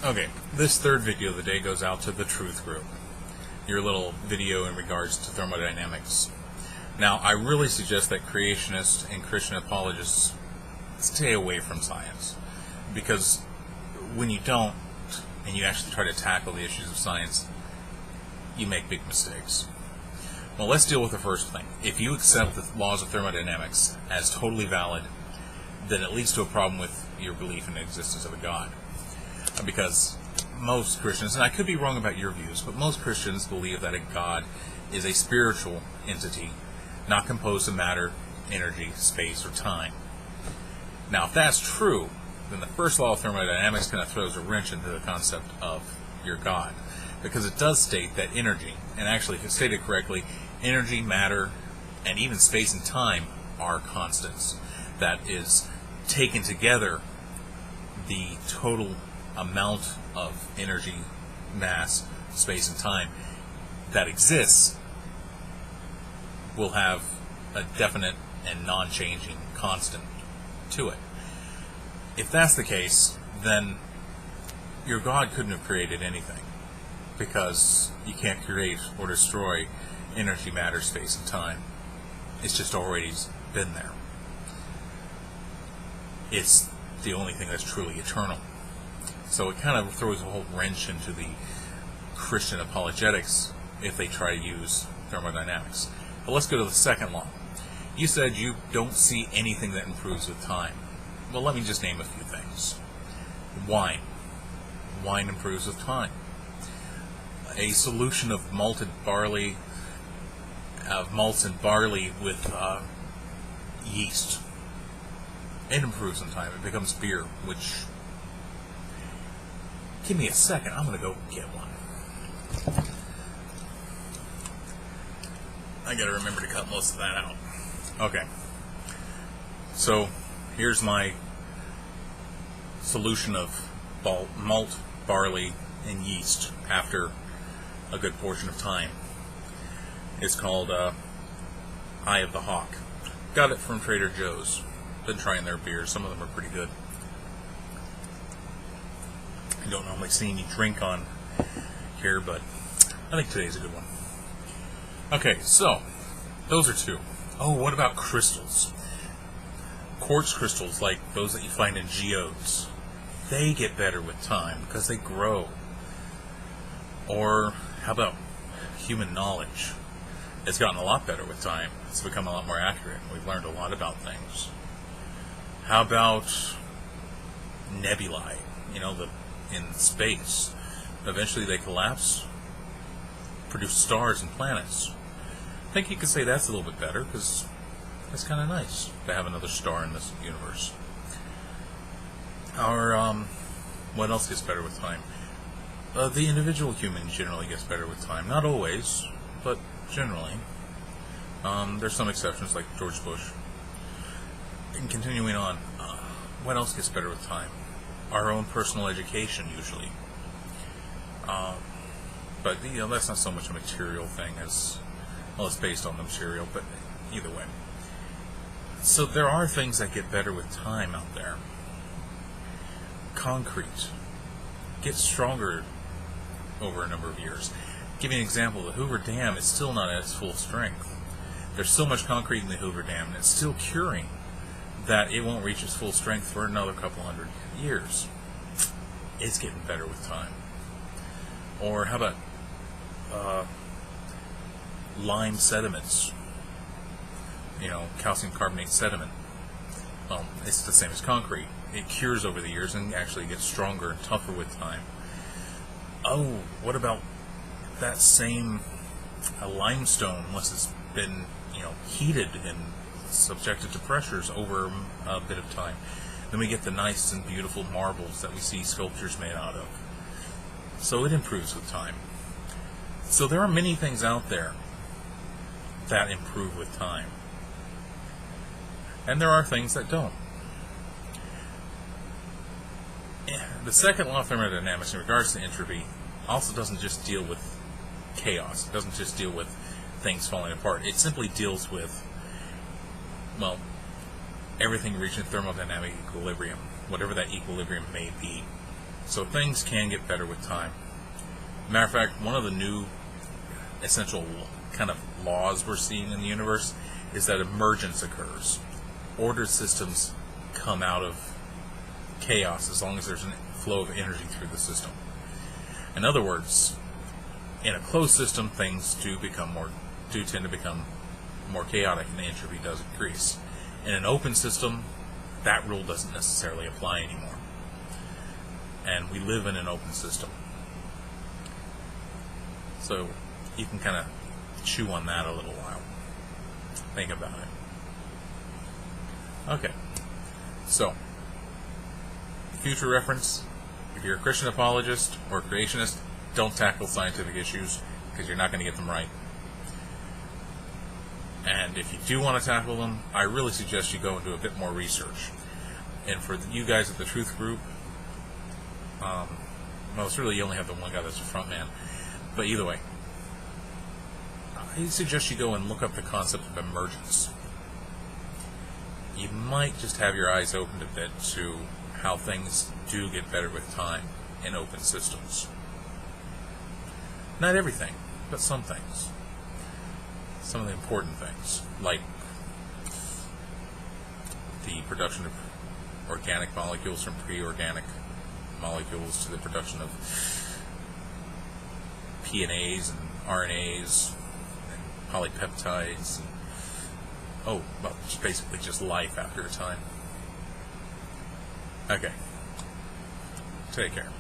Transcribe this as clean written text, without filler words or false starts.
Okay, this third video of the day goes out to the Truth Group, your little video in regards to thermodynamics. Now, I really suggest that creationists and Christian apologists stay away from science, because when you don't, and you actually try to tackle the issues of science, you make big mistakes. Well, let's deal with the first thing. If you accept the laws of thermodynamics as totally valid, then it leads to a problem with your belief in the existence of a God. Because most Christians, and I could be wrong about your views, but most Christians believe that a God is a spiritual entity, not composed of matter, energy, space, or time. Now, if that's true, then the first law of thermodynamics kind of throws a wrench into the concept of your God, because it does state that energy, and actually, if it's stated correctly, energy, matter, and even space and time are constants. That is, taken together, the total amount of energy, mass, space, and time that exists will have a definite and non-changing constant to it. If that's the case, then your God couldn't have created anything, because you can't create or destroy energy, matter, space, and time. It's just already been there. It's the only thing that's truly eternal. So it kind of throws a whole wrench into the Christian apologetics if they try to use thermodynamics. But let's go to the second law. You said you don't see anything that improves with time. Well, let me just name a few things. Wine. Wine improves with time. A solution of malted barley, of malts and barley with yeast. It improves in time. It becomes beer, which... Give me a second. I'm going to go get one. I got to remember to cut most of that out. Okay. So, here's my solution of malt, barley, and yeast after a good portion of time. It's called Eye of the Hawk. Got it from Trader Joe's. Been trying their beers. Some of them are pretty good. I don't normally see any drink on here, but I think today's a good one. Okay, so those are two. Oh, what about crystals? Quartz crystals, like those that you find in geodes, they get better with time because they grow. Or how about human knowledge? It's gotten a lot better with time. It's become a lot more accurate. We've learned a lot about things. How about nebulae? You know, in space. Eventually they collapse, produce stars and planets. I think you could say that's a little bit better, because it's kind of nice to have another star in this universe. Or, what else gets better with time? The individual human generally gets better with time. Not always, but generally. There's some exceptions, like George Bush. And continuing on, what else gets better with time? Our own personal education, usually. But, you know, that's not so much a material thing as, well, it's based on the material, but either way. So there are things that get better with time out there. Concrete gets stronger over a number of years. Give you an example, the Hoover Dam is still not at its full strength. There's so much concrete in the Hoover Dam, and it's still curing, that it won't reach its full strength for another couple hundred years. It's getting better with time. Or how about lime sediments? You know, calcium carbonate sediment. Well, it's the same as concrete. It cures over the years and actually gets stronger and tougher with time. Oh, what about that same limestone, once it's been, you know, heated and subjected to pressures over a bit of time? Then we get the nice and beautiful marbles that we see sculptures made out of. So it improves with time. So there are many things out there that improve with time. And there are things that don't. The second law of thermodynamics in regards to entropy also doesn't just deal with chaos. It doesn't just deal with things falling apart. It simply deals with, well, everything reaching thermodynamic equilibrium, whatever that equilibrium may be. So things can get better with time. Matter of fact, one of the new essential kind of laws we're seeing in the universe is that emergence occurs. Ordered systems come out of chaos as long as there's a flow of energy through the system. In other words, in a closed system, things do tend to become more chaotic, and the entropy does increase. In an open system, that rule doesn't necessarily apply anymore. And we live in an open system. So you can kind of chew on that a little while. Think about it. Okay. So, future reference, if you're a Christian apologist or a creationist, don't tackle scientific issues because you're not going to get them right. And if you do want to tackle them, I really suggest you go and do a bit more research. And for you guys at the Truth Group, well, it's really you only have the one guy that's a front man. But either way, I suggest you go and look up the concept of emergence. You might just have your eyes opened a bit to how things do get better with time in open systems. Not everything, but some things. Some of the important things, like the production of organic molecules from pre-organic molecules to the production of PNAs and RNAs and polypeptides and, it's basically just life after a time. Okay. Take care.